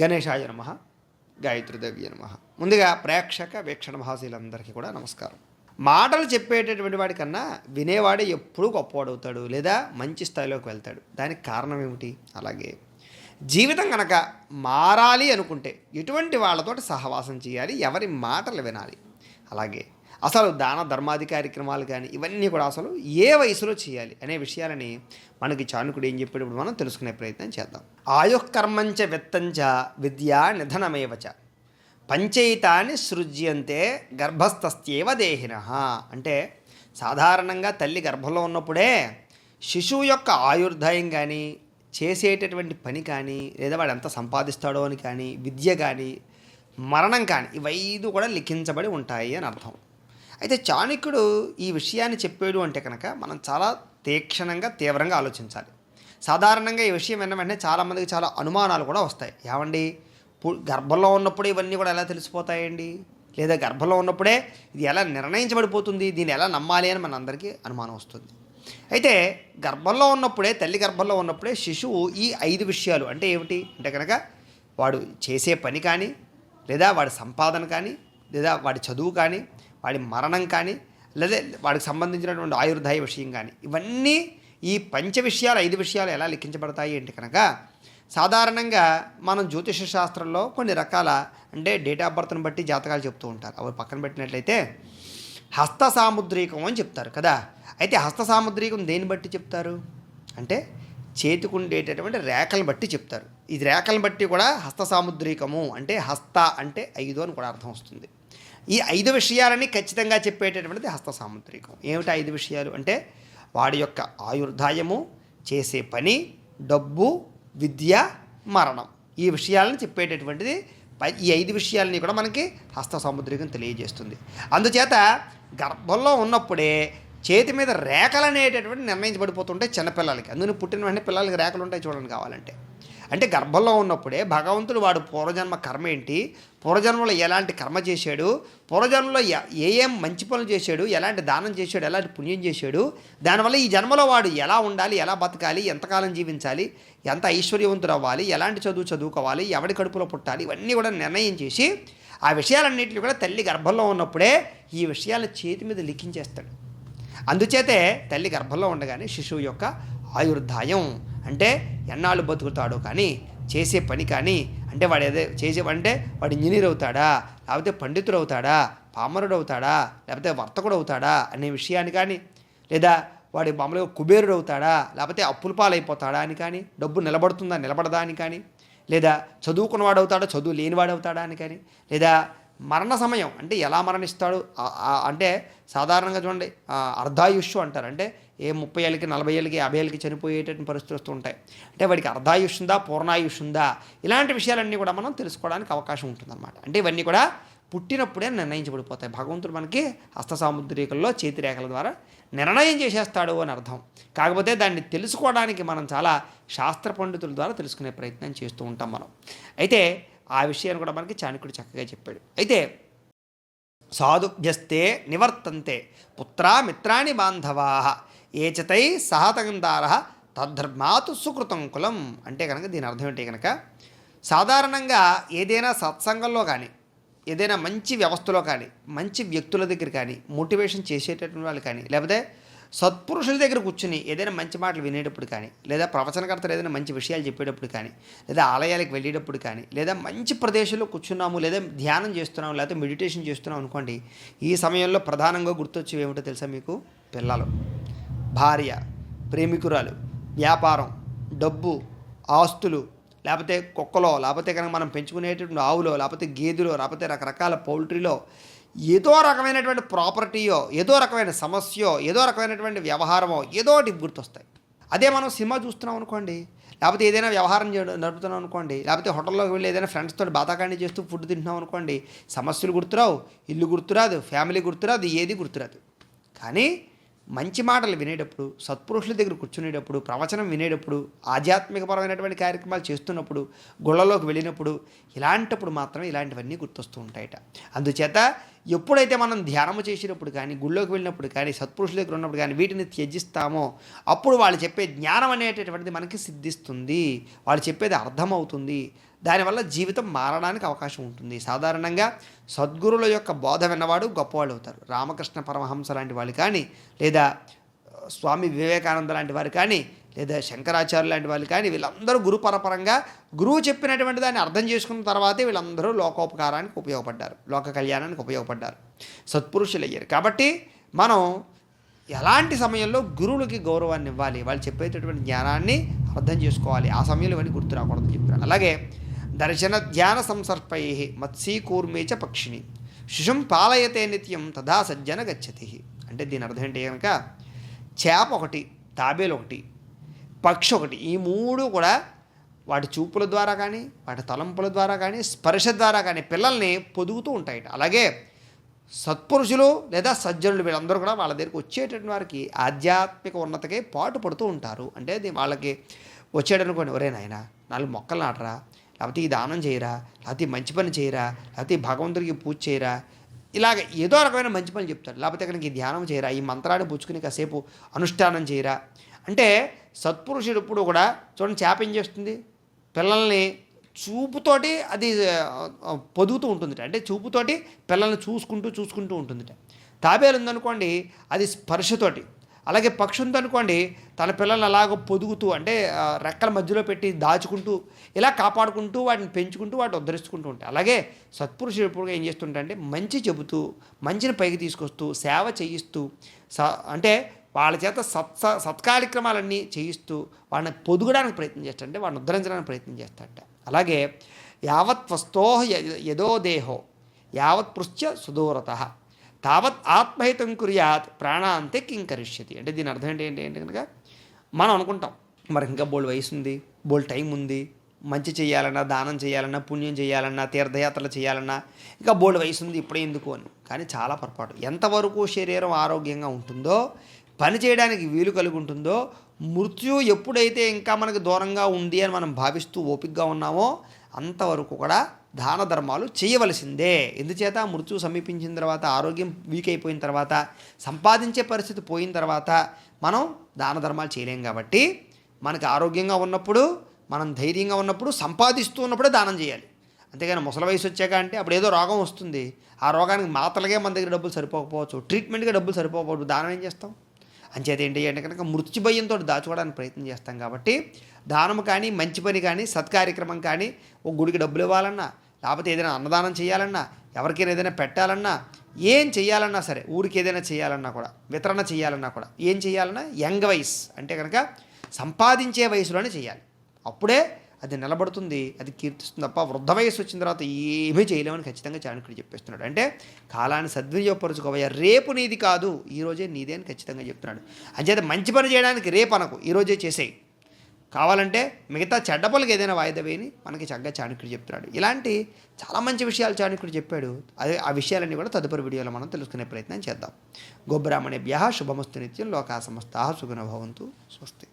గణేశాయ నమః, గాయత్రీదేవి నమః. ముందుగా ప్రేక్షక వీక్షణ మహాశీలందరికీ కూడా నమస్కారం. మాటలు చెప్పేటటువంటి వాడి కన్నా వినేవాడే ఎప్పుడూ గొప్పవాడవుతాడు, లేదా మంచి స్థాయిలోకి వెళ్తాడు. దానికి కారణం ఏమిటి? అలాగే జీవితం కనుక మారాలి అనుకుంటే ఎటువంటి వాళ్ళతోటి సహవాసం చేయాలి, ఎవరి మాటలు వినాలి, అలాగే అసలు దాన ధర్మాది కార్యక్రమాలు కానీ ఇవన్నీ కూడా అసలు ఏ వయసులో చేయాలి అనే విషయాలని మనకి చాణుకుడు ఏం చెప్పేటప్పుడు మనం తెలుసుకునే ప్రయత్నం చేద్దాం. ఆయుఃకర్మంచ విత్తంచ విద్యా నిధనమేవచ పంచయితాన్ని సృజ్యంతే గర్భస్థస్యేవ దేహిన. అంటే సాధారణంగా తల్లి గర్భంలో ఉన్నప్పుడే శిశువు యొక్క ఆయుర్దాయం కానీ, చేసేటటువంటి పని కానీ, లేదా వాడు ఎంత సంపాదిస్తాడో అని కానీ, విద్య కానీ, మరణం కానీ, ఇవైదు కూడా లిఖించబడి ఉంటాయి అని అర్థం. అయితే చాణక్యుడు ఈ విషయాన్ని చెప్పాడు అంటే కనుక మనం చాలా తీక్షణంగా తీవ్రంగా ఆలోచించాలి. సాధారణంగా ఈ విషయం విన్న వెంటనే చాలామందికి చాలా అనుమానాలు కూడా వస్తాయి. ఏమండి, గర్భంలో ఉన్నప్పుడే ఇవన్నీ కూడా ఎలా తెలిసిపోతాయండి, లేదా గర్భంలో ఉన్నప్పుడే ఇది ఎలా నిర్ణయించబడిపోతుంది, దీన్ని ఎలా నమ్మాలి అని మన అందరికీ అనుమానం వస్తుంది. అయితే గర్భంలో ఉన్నప్పుడే, తల్లి గర్భంలో ఉన్నప్పుడే శిశువు ఈ 5 విషయాలు అంటే ఏమిటి అంటే కనుక వాడు చేసే పని కానీ, లేదా వాడి సంపాదన కానీ, లేదా వాడి చదువు కానీ, వాడి మరణం కానీ, లేదా వాడికి సంబంధించినటువంటి ఆయుర్దాయ విషయం కానీ, ఇవన్నీ ఈ పంచ విషయాలు 5 విషయాలు ఎలా లెక్కించబడతాయి అంటే కనుక సాధారణంగా మనం జ్యోతిష శాస్త్రంలో కొన్ని రకాల అంటే డేట్ ఆఫ్ బర్త్ని బట్టి జాతకాలు చెప్తూ ఉంటారు. అవి పక్కన పెట్టినట్లయితే హస్త సాముద్రికం అని చెప్తారు కదా. అయితే హస్త సాముద్రికం దేన్ని బట్టి చెప్తారు అంటే చేతికుండేటటువంటి రేఖలను బట్టి చెప్తారు. ఈ రేఖలను బట్టి కూడా హస్త సాముద్రికము అంటే హస్త అంటే 5 అని కూడా అర్థం వస్తుంది. ఈ 5 విషయాలని ఖచ్చితంగా చెప్పేటటువంటిది హస్త సాముద్రికం. ఏమిటి 5 విషయాలు అంటే వాడి యొక్క ఆయుర్దాయము, చేసే పని, డబ్బు, విద్య, మరణం, ఈ విషయాలను చెప్పేటటువంటిది ఈ 5 విషయాలని కూడా మనకి హస్త సాముద్రికం తెలియజేస్తుంది. అందుచేత గర్భంలో ఉన్నప్పుడే చేతి మీద రేఖలు అనేటటువంటి నిర్ణయించబడిపోతుంటాయి చిన్నపిల్లలకి. అందుకని పుట్టిన వెంటనే పిల్లలకి రేఖలు ఉంటాయి చూడండి కావాలంటే. అంటే గర్భంలో ఉన్నప్పుడే భగవంతుడు వాడు పూర్వజన్మ కర్మ ఏంటి, పూర్వజన్మలో ఎలాంటి కర్మ చేశాడు, పూర్వజన్మలో ఏం మంచి పనులు చేశాడు, ఎలాంటి దానం చేశాడు, ఎలాంటి పుణ్యం చేశాడు, దానివల్ల ఈ జన్మలో వాడు ఎలా ఉండాలి, ఎలా బతకాలి, ఎంతకాలం జీవించాలి, ఎంత ఐశ్వర్యవంతుడు అవ్వాలి, ఎలాంటి చదువు చదువుకోవాలి, ఎవడి కడుపులో పుట్టాలి, ఇవన్నీ కూడా నిర్ణయం చేసి ఆ విషయాలన్నింటినీ కూడా తల్లి గర్భంలో ఉన్నప్పుడే ఈ విషయాలు చేతి మీద లిఖించేస్తాడు. అందుచేతే తల్లి గర్భంలో ఉండగానే శిశువు యొక్క ఆయుర్దాయం అంటే ఎన్నాళ్ళు బతుకుతాడో కానీ, చేసే పని కానీ, అంటే వాడు ఏదో చేసేవంటే వాడు ఇంజనీర్ అవుతాడా, లేకపోతే పండితుడు అవుతాడా, పామరుడు అవుతాడా, లేకపోతే వర్తకుడు అవుతాడా అనే విషయాన్ని కానీ, లేదా వాడి మామూలుగా కుబేరుడు అవుతాడా, లేకపోతే అప్పుల పాలైపోతాడా అని కానీ, డబ్బు నిలబడుతుందా నిలబడదా అని కానీ, లేదా చదువుకున్నవాడు అవుతాడా చదువు లేనివాడు అవుతాడా అని కానీ, లేదా మరణ సమయం అంటే ఎలా మరణిస్తాడు అంటే సాధారణంగా చూడండి అర్ధాయుష్షు అంటారు. అంటే 30 ఏళ్ళకి 40 ఏళ్ళకి 50 ఏళ్ళకి చనిపోయేటటువంటి పరిస్థితులు వస్తూ ఉంటాయి. అంటే వాడికి అర్ధాయుష్ ఉందా పూర్ణాయుష్ ఉందా, ఇలాంటి విషయాలన్నీ కూడా మనం తెలుసుకోవడానికి అవకాశం ఉంటుందన్నమాట. అంటే ఇవన్నీ కూడా పుట్టినప్పుడే నిర్ణయించబడిపోతాయి. భగవంతుడు మనకి హస్త సాముద్రికల్లో చేతి రేఖల ద్వారా నిర్ణయం చేసేస్తాడు అని అర్థం. కాకపోతే దాన్ని తెలుసుకోవడానికి మనం చాలా శాస్త్ర పండితుల ద్వారా తెలుసుకునే ప్రయత్నం చేస్తూ ఉంటాం మనం. అయితే ఆ విషయాన్ని కూడా మనకి చాణక్యుడు చక్కగా చెప్పాడు. అయితే సాధుభ్యస్తే నివర్తంతే పుత్రా మిత్రాణి బాంధవా ఏచతై సహతందార తద్ధర్మాతు సుకృతం కులం. అంటే కనుక దీని అర్థం ఏంటి కనుక సాధారణంగా ఏదైనా సత్సంగంలో కానీ, ఏదైనా మంచి వ్యవస్థలో కానీ, మంచి వ్యక్తుల దగ్గర కానీ, మోటివేషన్ చేసేటటువంటి వాళ్ళు కానీ, లేకపోతే సత్పురుషుల దగ్గర కూర్చుని ఏదైనా మంచి మాటలు వినేటప్పుడు కానీ, లేదా ప్రవచనకర్తలు ఏదైనా మంచి విషయాలు చెప్పేటప్పుడు కానీ, లేదా ఆలయాలకు వెళ్ళేటప్పుడు కానీ, లేదా మంచి ప్రదేశంలో కూర్చున్నాము, లేదా ధ్యానం చేస్తున్నాము, లేదా మెడిటేషన్ చేస్తున్నాం అనుకోండి, ఈ సమయంలో ప్రధానంగా గుర్తొచ్చేవి ఏమిటో తెలుసా మీకు? పిల్లలు, భార్య, ప్రేమికురాలు, వ్యాపారం, డబ్బు, ఆస్తులు, లేకపోతే కుక్కలో, లేకపోతే కనుక మనం పెంచుకునేటువంటి ఆవులో, లేకపోతే గేదెలో, లేకపోతే రకరకాల పౌల్ట్రీలో ఏదో రకమైనటువంటి ప్రాపర్టీయో, ఏదో రకమైన సమస్యో, ఏదో రకమైనటువంటి వ్యవహారమో ఏదో ఒకటి గుర్తొస్తాయి. అదే మనం సినిమా చూస్తున్నాం అనుకోండి, లేకపోతే ఏదైనా వ్యవహారం నడుపుతున్నాం అనుకోండి, లేకపోతే హోటల్లోకి వెళ్ళి ఏదైనా ఫ్రెండ్స్తో బాతాకాండి చేస్తూ ఫుడ్ తింటున్నాం అనుకోండి, సమస్యలు గుర్తురావు, ఇల్లు గుర్తురాదు, ఫ్యామిలీ గుర్తురాదు, ఏది గుర్తురాదు. కానీ మంచి మాటలు వినేటప్పుడు, సత్పురుషుల దగ్గర కూర్చునేటప్పుడు, ప్రవచనం వినేటప్పుడు, ఆధ్యాత్మికపరమైనటువంటి కార్యక్రమాలు చేస్తున్నప్పుడు, గుళ్ళలోకి వెళ్ళినప్పుడు, ఇలాంటప్పుడు మాత్రమే ఇలాంటివన్నీ గుర్తొస్తూ ఉంటాయట. అందుచేత ఎప్పుడైతే మనం ధ్యానము చేసినప్పుడు కానీ, గుళ్ళోకి వెళ్ళినప్పుడు కానీ, సత్పురుషుల దగ్గర ఉన్నప్పుడు కానీ వీటిని త్యజిస్తామో అప్పుడు వాళ్ళు చెప్పే జ్ఞానం అనేటటువంటిది మనకి సిద్ధిస్తుంది. వాళ్ళు చెప్పేది అర్థమవుతుంది. దానివల్ల జీవితం మారడానికి అవకాశం ఉంటుంది. సాధారణంగా సద్గురుల యొక్క బోధ విన్నవాడు గొప్పవాళ్ళు అవుతారు. రామకృష్ణ పరమహంస లాంటి వాళ్ళు కానీ, లేదా స్వామి వివేకానంద లాంటి వారు కానీ, లేదా శంకరాచార్య లాంటి వాళ్ళు కానీ, వీళ్ళందరూ గురుపరపరంగా గురువు చెప్పినటువంటి దాన్ని అర్థం చేసుకున్న తర్వాతే వీళ్ళందరూ లోకోపకారానికి ఉపయోగపడ్డారు, లోక కళ్యాణానికి ఉపయోగపడ్డారు, సత్పురుషులు అయ్యారు. కాబట్టి మనం ఎలాంటి సమయంలో గురువులకి గౌరవాన్ని ఇవ్వాలి, వాళ్ళు చెప్పేటటువంటి జ్ఞానాన్ని అర్థం చేసుకోవాలి. ఆ సమయంలో ఇవన్నీ గుర్తు రాకూడదని చెప్తున్నాను. అలాగే దర్శన ధ్యాన సంసర్పై మత్స్యీకూర్మేచ పక్షిణి శిశుం పాలయతే నిత్యం తథా సజ్జన గచ్చతి. అంటే దీని అర్థం ఏంటి కనుక, చేప ఒకటి, తాబేలు ఒకటి, పక్షి ఒకటి, ఈ మూడు కూడా వాటి చూపుల ద్వారా కానీ, వాటి తలంపుల ద్వారా కానీ, స్పర్శ ద్వారా కానీ పిల్లల్ని పొదుగుతూ ఉంటాయి. అలాగే సత్పురుషులు లేదా సజ్జనులు వీళ్ళందరూ కూడా వాళ్ళ దగ్గరికి వచ్చేటటువంటి వారికి ఆధ్యాత్మిక ఉన్నతకే పాటు పడుతూ ఉంటారు. అంటే వాళ్ళకి వచ్చేటనుకోండి, ఒరే నాయన 4 మొక్కలు నాటరా, లేకపోతే ఈ దానం చేయరా, లేకపోతే ఈ మంచి పని చేయరా, లేకపోతే ఈ భగవంతుడికి పూజ చేయరా, ఇలాగ ఏదో రకమైన మంచి పని చెప్తాడు. లేకపోతే అక్కడికి ఈ ధ్యానం చేయరా, ఈ మంత్రాన్ని పుచ్చుకుని కాసేపు అనుష్ఠానం చేయరా. అంటే సత్పురుషుడు ఎప్పుడు కూడా చూడండి, చేప ఏం చేస్తుంది, పిల్లల్ని చూపుతోటి అది పొదుగుతూ ఉంటుందిట. అంటే చూపుతోటి పిల్లల్ని చూసుకుంటూ ఉంటుందిట. తాబేలు ఉందనుకోండి, అది స్పర్శతోటి. అలాగే పక్షి ఉందనుకోండి, తన పిల్లల్ని అలాగ పొదుగుతూ, అంటే రెక్కల మధ్యలో పెట్టి దాచుకుంటూ, ఇలా కాపాడుకుంటూ, వాటిని పెంచుకుంటూ, వాటిని ఉద్ధరించుకుంటూ ఉంటాయి. అలాగే సత్పురుషుడు ఎప్పుడు ఏం చేస్తుంటే మంచి చెబుతూ, మంచిని పైకి తీసుకొస్తూ, సేవ చేయిస్తూ, అంటే వాళ్ళ చేత సత్కార్యక్రమాలన్నీ చేయిస్తూ వాళ్ళని పొదుగడానికి ప్రయత్నం చేస్తాడు, అంటే వాడిని ఉద్ధరించడానికి ప్రయత్నం చేస్తాడట. అలాగే యావత్ వస్తోహ యదో దేహో యావత్ పృశ్చ సుదూరత తావత్ ఆత్మహితం కుర్యాత్ ప్రాణాంతే కింకరిష్యతి. అంటే దీని అర్థం ఏంటి కనుక, మనం అనుకుంటాం మరి ఇంకా బోల్డ్ వయసు ఉంది, బోల్డ్ టైం ఉంది, మంచి చేయాలన్నా, దానం చేయాలన్నా, పుణ్యం చేయాలన్నా, తీర్థయాత్రలు చేయాలన్నా ఇంకా బోల్డ్ వయసు ఉంది, ఇప్పుడే ఎందుకు అని. కానీ చాలా పొరపాటు. ఎంతవరకు శరీరం ఆరోగ్యంగా ఉంటుందో, పని చేయడానికి వీలు కలిగి ఉంటుందో, మృత్యు ఎప్పుడైతే ఇంకా మనకు దూరంగా ఉంది అని మనం భావిస్తూ ఓపికగా ఉన్నామో అంతవరకు కూడా దాన ధర్మాలు చేయవలసిందే. ఎందుచేత మృత్యు సమీపించిన తర్వాత, ఆరోగ్యం వీక్ అయిపోయిన తర్వాత, సంపాదించే పరిస్థితి పోయిన తర్వాత మనం దాన ధర్మాలు చేయలేం. కాబట్టి మనకు ఆరోగ్యంగా ఉన్నప్పుడు, మనం ధైర్యంగా ఉన్నప్పుడు, సంపాదిస్తూ ఉన్నప్పుడే దానం చేయాలి. అంతేగాని ముసలి వయసు వచ్చాక అంటే అప్పుడు ఏదో రోగం వస్తుంది, ఆ రోగానికి మాత్రలుగా మన దగ్గర డబ్బులు సరిపోకపోవచ్చు, ట్రీట్మెంట్గా డబ్బులు సరిపోకపోవచ్చు, దానం ఏం చేస్తాం? అంచేత ఏంటి అంటే కనుక మృత్యు భయంతో దాచుకోవడానికి ప్రయత్నం చేస్తాం. కాబట్టి దానము కానీ, మంచి పని కానీ, సత్కార్యక్రమం కానీ, ఒక గుడికి డబ్బులు ఇవ్వాలన్నా, లేకపోతే ఏదైనా అన్నదానం చేయాలన్నా, ఎవరికైనా ఏదైనా పెట్టాలన్నా, ఏం చేయాలన్నా సరే, ఊరికి ఏదైనా చేయాలన్నా కూడా, వితరణ చేయాలన్నా కూడా, ఏం చేయాలన్నా యంగ్ వయస్ అంటే కనుక సంపాదించే వయసులోనే చేయాలి. అప్పుడే అది నిలబడుతుంది, అది కీర్తిస్తుంది. తప్ప వృద్ధ వయసు వచ్చిన తర్వాత ఏమీ చేయలేమని ఖచ్చితంగా చాణక్యుడు చెప్పేస్తున్నాడు. అంటే కాలాన్ని సద్వినియోగపరుచుకోవయ్యా, రేపు నీది కాదు, ఈరోజే నీదే అని ఖచ్చితంగా చెప్తున్నాడు. అంచేత మంచి పని చేయడానికి రేపు అనకు, ఈరోజే చేసేయి. కావాలంటే మిగతా చెడ్డ పనులకు ఏదైనా వాయిదా వేయని మనకి చక్కగా చాణక్యుడు చెప్తున్నాడు. ఇలాంటి చాలా మంచి విషయాలు చాణక్యుడు చెప్పాడు. అదే ఆ విషయాలన్నీ కూడా తదుపరి వీడియోలో మనం తెలుసుకునే ప్రయత్నం చేద్దాం. గోబ్రాహ్మణేభ్యః శుభమస్తు నిత్యం, లోకా సమస్తాః సుఖినో భవంతు. స్వస్తి.